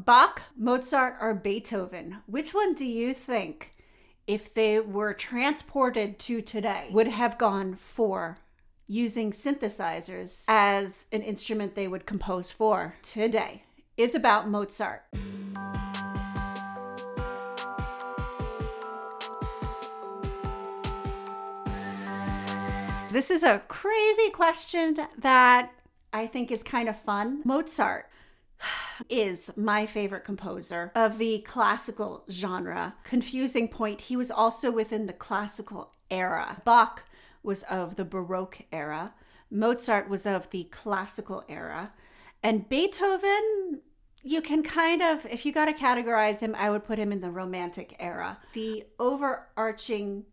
Bach, Mozart, or Beethoven, which one do you think, if they were transported to today, would have gone for using synthesizers as an instrument they would compose for today? Is about Mozart. This is a crazy question that I think is kind of fun. Mozart is my favorite composer of the classical genre. Confusing point, he was also within the classical era. Bach was of the Baroque era. Mozart was of the classical era. And Beethoven, you can kind of, if you got to categorize him, I would put him in the Romantic era. The overarching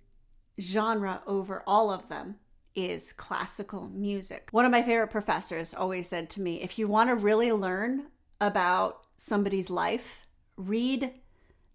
genre over all of them is classical music. One of my favorite professors always said to me, if you want to really learn about somebody's life, read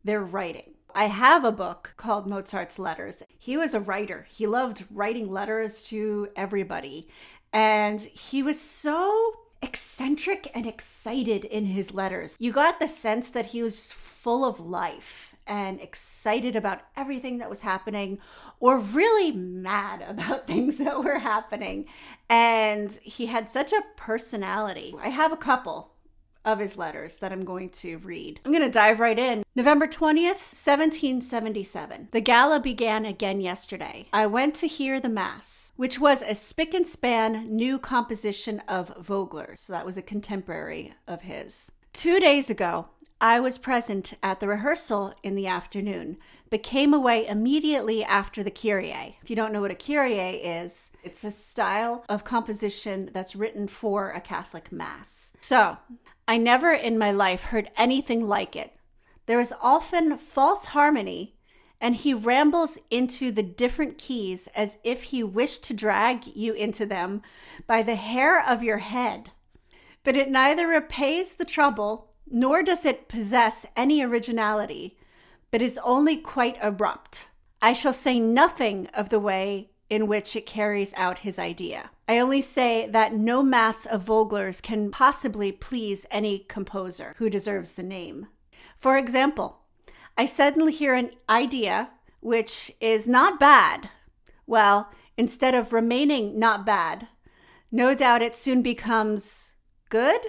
their writing. I have a book called Mozart's Letters. He was a writer. He loved writing letters to everybody. And he was so eccentric and excited in his letters. You got the sense that he was full of life and excited about everything that was happening, or really mad about things that were happening. And he had such a personality. I have a couple of his letters that I'm going to read. I'm going to dive right in. November 20th, 1777. The gala began again yesterday. I went to hear the mass, which was a spick and span new composition of Vogler's. So that was a contemporary of his. 2 days ago, I was present at the rehearsal in the afternoon, but came away immediately after the Kyrie. If you don't know what a Kyrie is, it's a style of composition that's written for a Catholic mass. So, I never in my life heard anything like it. There is often false harmony, and he rambles into the different keys as if he wished to drag you into them by the hair of your head. But it neither repays the trouble, nor does it possess any originality, but is only quite abrupt. I shall say nothing of the way in which it carries out his idea. I only say that no mass of Vogler's can possibly please any composer who deserves the name. For example, I suddenly hear an idea which is not bad. Well, instead of remaining not bad, no doubt it soon becomes good?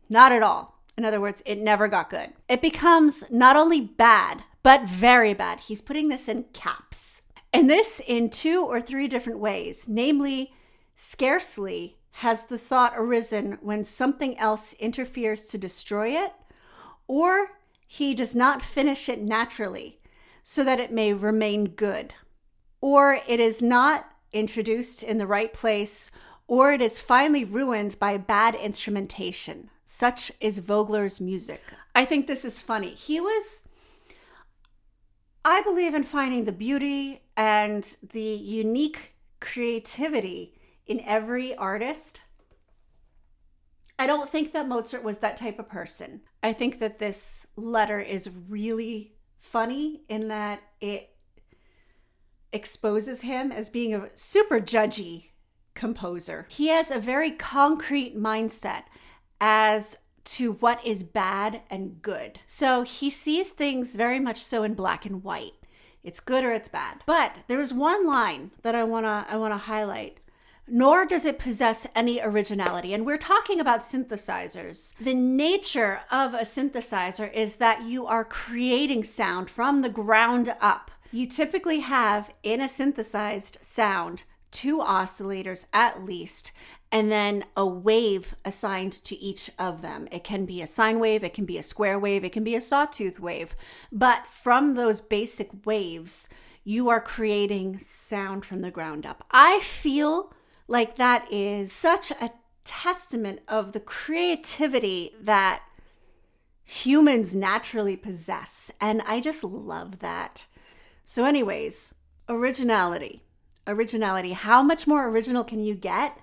Not at all. In other words, it never got good. It becomes not only bad, but very bad. He's putting this in caps. And this in 2 or 3 different ways. Namely, scarcely has the thought arisen when something else interferes to destroy it, or he does not finish it naturally so that it may remain good, or it is not introduced in the right place, or it is finally ruined by bad instrumentation. Such is Vogler's music. I think this is funny. I believe in finding the beauty and the unique creativity in every artist. I don't think that Mozart was that type of person. I think that this letter is really funny in that it exposes him as being a super judgy composer. He has a very concrete mindset as to what is bad and good. So he sees things very much so in black and white. It's good or it's bad. But there's one line that I want to highlight. Nor does it possess any originality. And we're talking about synthesizers. The nature of a synthesizer is that you are creating sound from the ground up. You typically have in a synthesized sound 2 oscillators at least, and then a wave assigned to each of them. It can be a sine wave, it can be a square wave, it can be a sawtooth wave. But from those basic waves, you are creating sound from the ground up. I feel like that is such a testament of the creativity that humans naturally possess. And I just love that. So anyways, originality. How much more original can you get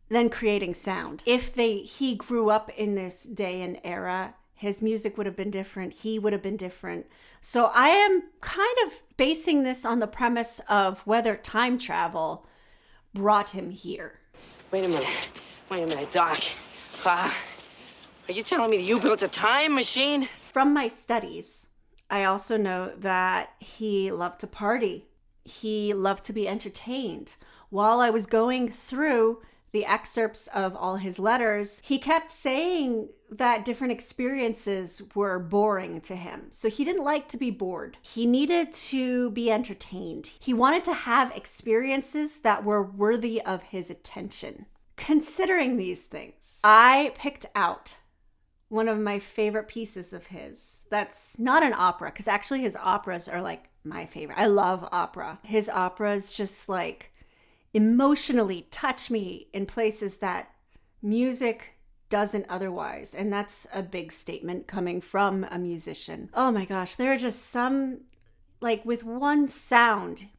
than creating sound? If he grew up in this day and era, his music would have been different. He would have been different. So I am kind of basing this on the premise of whether time travel brought him here. Wait a minute, Doc. Are you telling me that you built a time machine? From my studies, I also know that he loved to party. He loved to be entertained. While I was going through the excerpts of all his letters, he kept saying that different experiences were boring to him. So he didn't like to be bored. He needed to be entertained. He wanted to have experiences that were worthy of his attention. Considering these things, I picked out one of my favorite pieces of his. That's not an opera, because actually his operas are like my favorite. I love opera. His operas just like emotionally touch me in places that music doesn't otherwise. And that's a big statement coming from a musician. Oh my gosh, there are just some, like with one sound,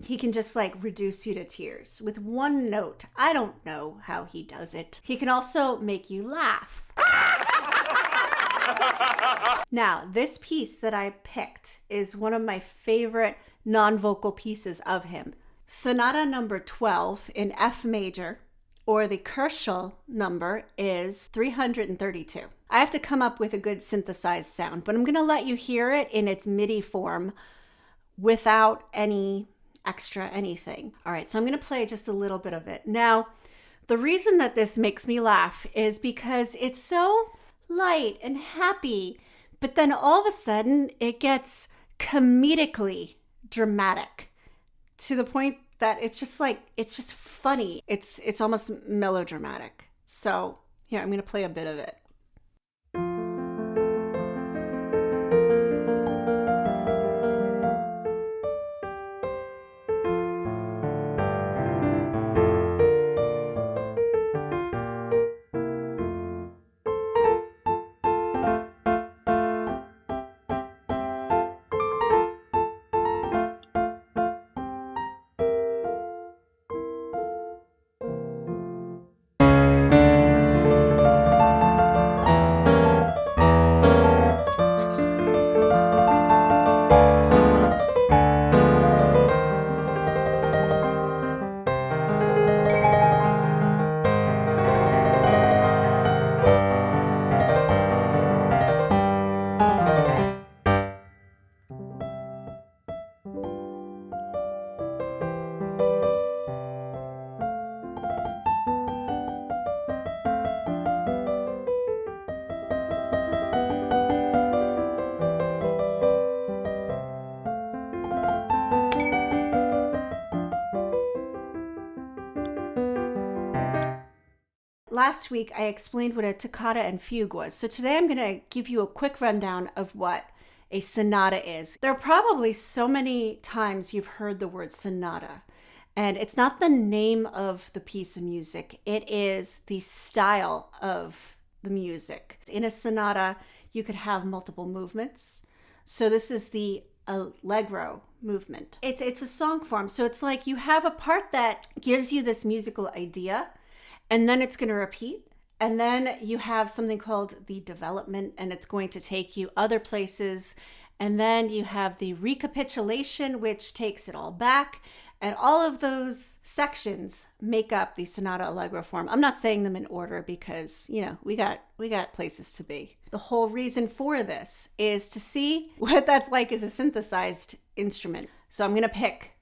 he can just like reduce you to tears with one note. I don't know how he does it. He can also make you laugh. Now, this piece that I picked is one of my favorite non-vocal pieces of him. Sonata number 12 in F major, or the Kershaw number, is 332. I have to come up with a good synthesized sound, but I'm going to let you hear it in its MIDI form without any extra anything. All right, so I'm going to play just a little bit of it. Now, the reason that this makes me laugh is because it's so light and happy, but then all of a sudden it gets comedically dramatic to the point that it's just like, it's just funny. It's almost melodramatic. So here, I'm going to play a bit of it. Last week, I explained what a toccata and fugue was. So today I'm going to give you a quick rundown of what a sonata is. There are probably so many times you've heard the word sonata, and it's not the name of the piece of music. It is the style of the music. In a sonata, you could have multiple movements. So this is the allegro movement. It's a song form. So it's like you have a part that gives you this musical idea, and then it's going to repeat. And then you have something called the development, and it's going to take you other places. And then you have the recapitulation, which takes it all back. And all of those sections make up the sonata allegro form. I'm not saying them in order because, you know, we got places to be. The whole reason for this is to see what that's like as a synthesized instrument. So I'm going to pick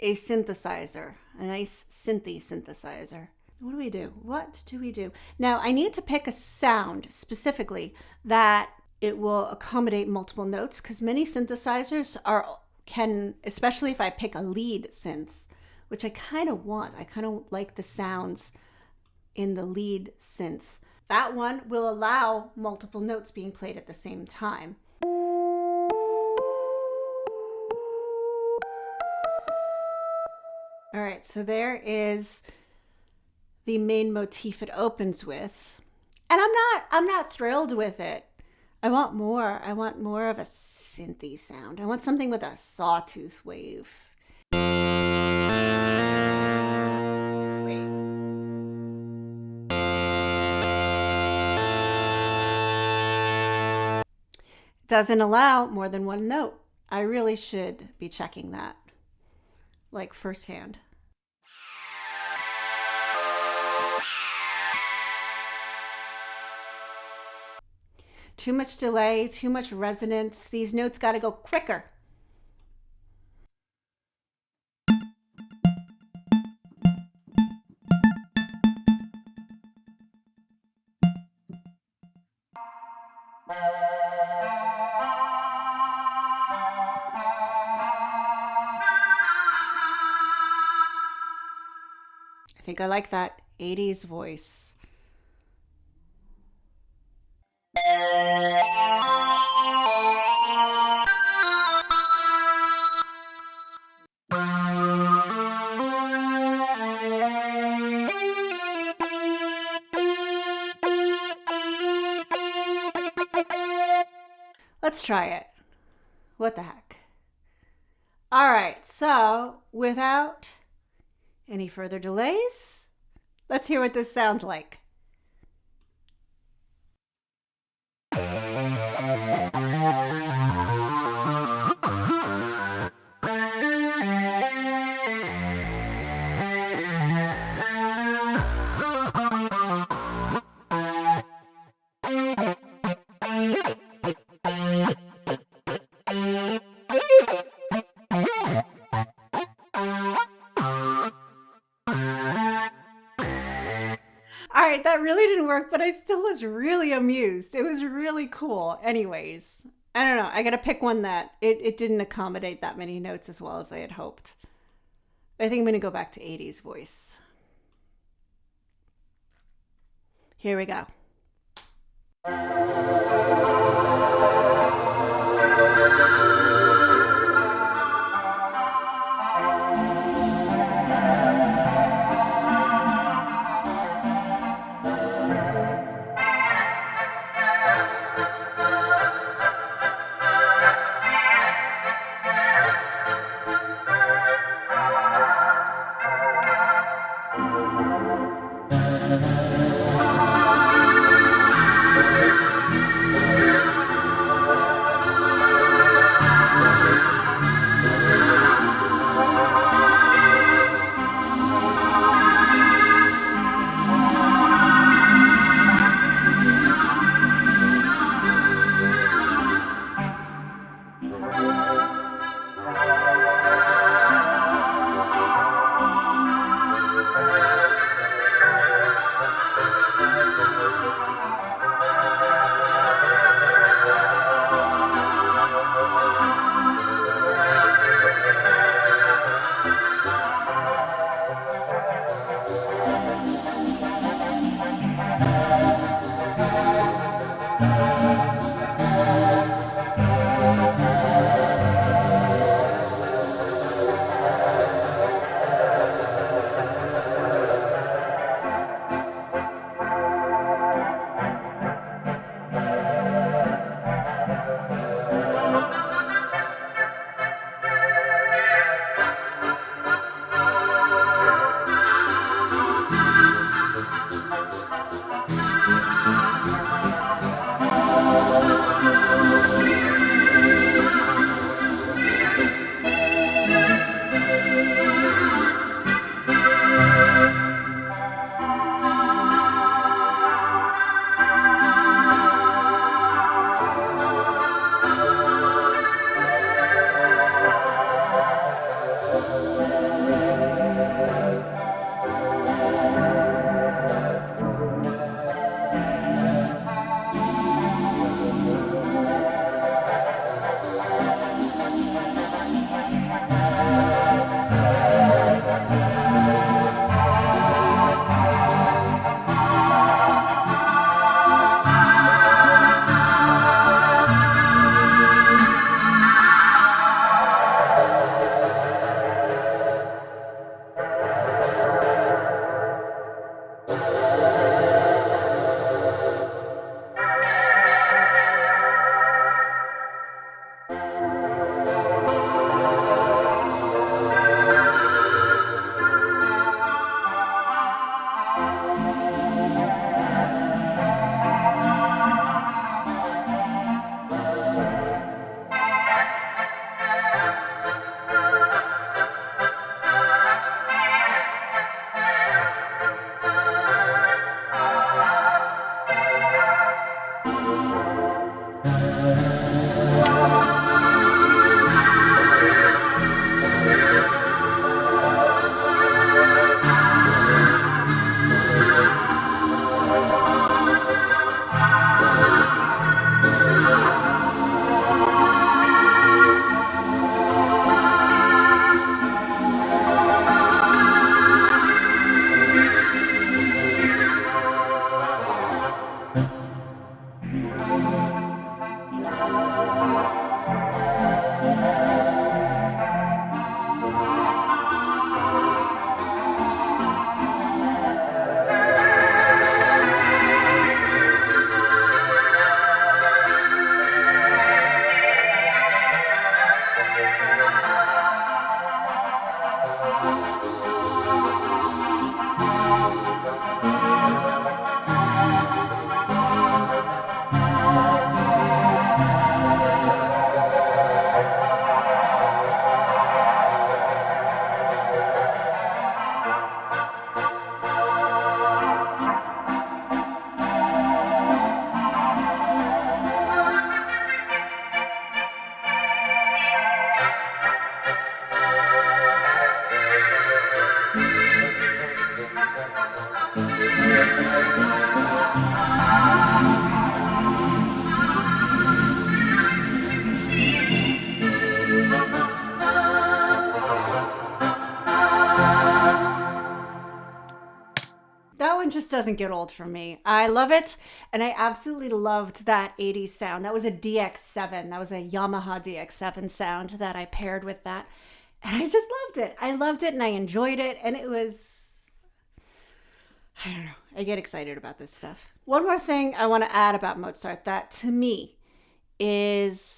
a synthesizer, a nice synthy synthesizer. What do we do? What do we do? Now, I need to pick a sound specifically that it will accommodate multiple notes, because many synthesizers can, especially if I pick a lead synth, which I kind of want. I kind of like the sounds in the lead synth. That one will allow multiple notes being played at the same time. All right, so there is the main motif it opens with. And I'm not thrilled with it. I want more. I want more of a synthy sound. I want something with a sawtooth wave. It doesn't allow more than one note. I really should be checking that, like firsthand. Too much delay, too much resonance. These notes got to go quicker. I think I like that 80s voice. Let's try it. What the heck? All right, so without any further delays, let's hear what this sounds like. All right, that really didn't work, but I still was really amused. It was really cool. Anyways, I don't know. I got to pick one that it didn't accommodate that many notes as well as I had hoped. I think I'm going to go back to 80s voice. Here we go. That one just doesn't get old for me. I love it, and I absolutely loved that 80s sound. That was a DX7. That was a Yamaha DX7 sound that I paired with that, and I just loved it. I loved it, and I enjoyed it, and it was, I don't know, I get excited about this stuff. One more thing I want to add about Mozart that to me is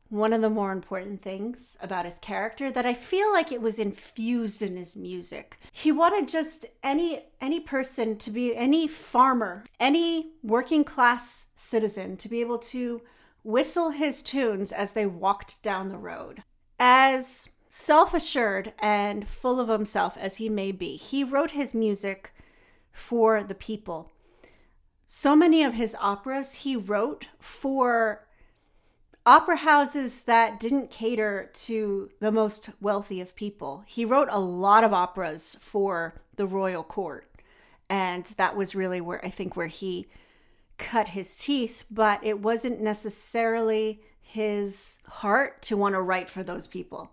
one of the more important things about his character, that I feel like it was infused in his music. He wanted just any person to be, any farmer, any working class citizen to be able to whistle his tunes as they walked down the road. As self-assured and full of himself as he may be, he wrote his music for the people. So many of his operas he wrote for opera houses that didn't cater to the most wealthy of people. He wrote a lot of operas for the royal court, and that was really where I think where he cut his teeth, but it wasn't necessarily his heart to want to write for those people.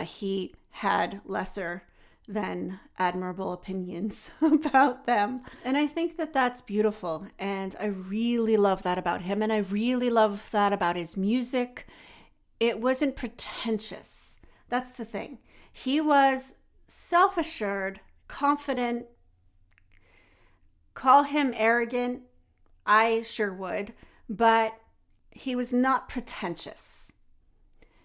He had lesser than admirable opinions about them. And I think that that's beautiful. And I really love that about him. And I really love that about his music. It wasn't pretentious. That's the thing. He was self-assured, confident. Call him arrogant. I sure would. But he was not pretentious.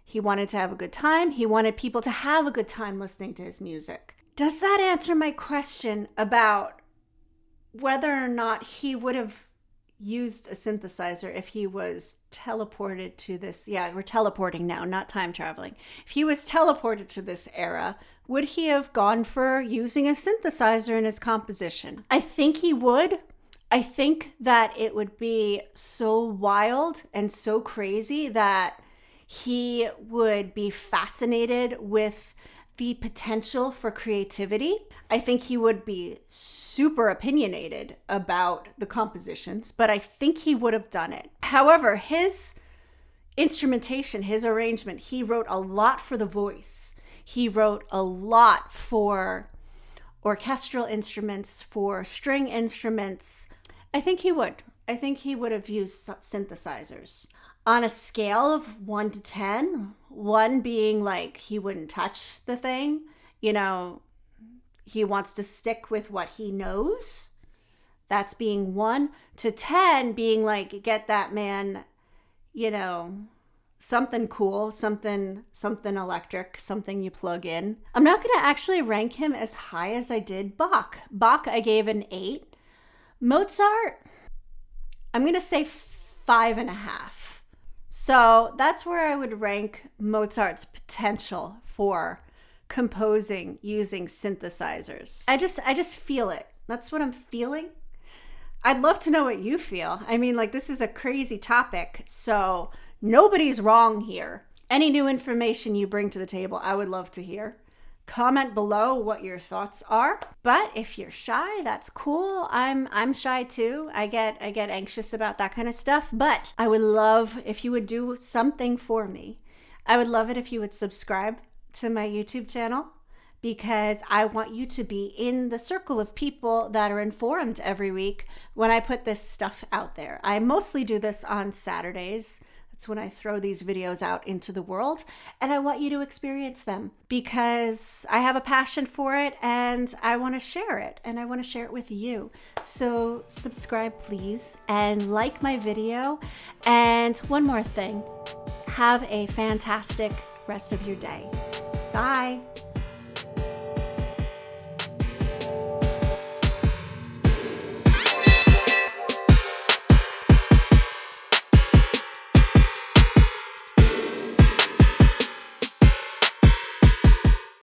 He wanted to have a good time. He wanted people to have a good time listening to his music. Does that answer my question about whether or not he would have used a synthesizer if he was teleported to this? Yeah, we're teleporting now, not time traveling. If he was teleported to this era, would he have gone for using a synthesizer in his composition? I think he would. I think that it would be so wild and so crazy that he would be fascinated with the potential for creativity. I think he would be super opinionated about the compositions, but I think he would have done it. However, his instrumentation, his arrangement, he wrote a lot for the voice. He wrote a lot for orchestral instruments, for string instruments. I think he would. I think he would have used synthesizers. On a scale of 1 to 10, 1 being like he wouldn't touch the thing, you know, he wants to stick with what he knows. That's being 1 to 10 being like, get that man, you know, something cool, something electric, something you plug in. I'm not going to actually rank him as high as I did Bach. Bach, I gave an 8. Mozart, I'm going to say 5.5. So that's where I would rank Mozart's potential for composing using synthesizers. I just feel it. That's what I'm feeling. I'd love to know what you feel. I mean, like, this is a crazy topic, so nobody's wrong here. Any new information you bring to the table, I would love to hear. Comment below what your thoughts are. But if you're shy, that's cool. I'm shy too. I get anxious about that kind of stuff. But I would love if you would do something for me. I would love it if you would subscribe to my YouTube channel, because I want you to be in the circle of people that are informed every week when I put this stuff out there. I mostly do this on Saturdays. It's when I throw these videos out into the world, and I want you to experience them because I have a passion for it and I want to share it, and I want to share it with you. So subscribe, please, and like my video. And one more thing, have a fantastic rest of your day. Bye.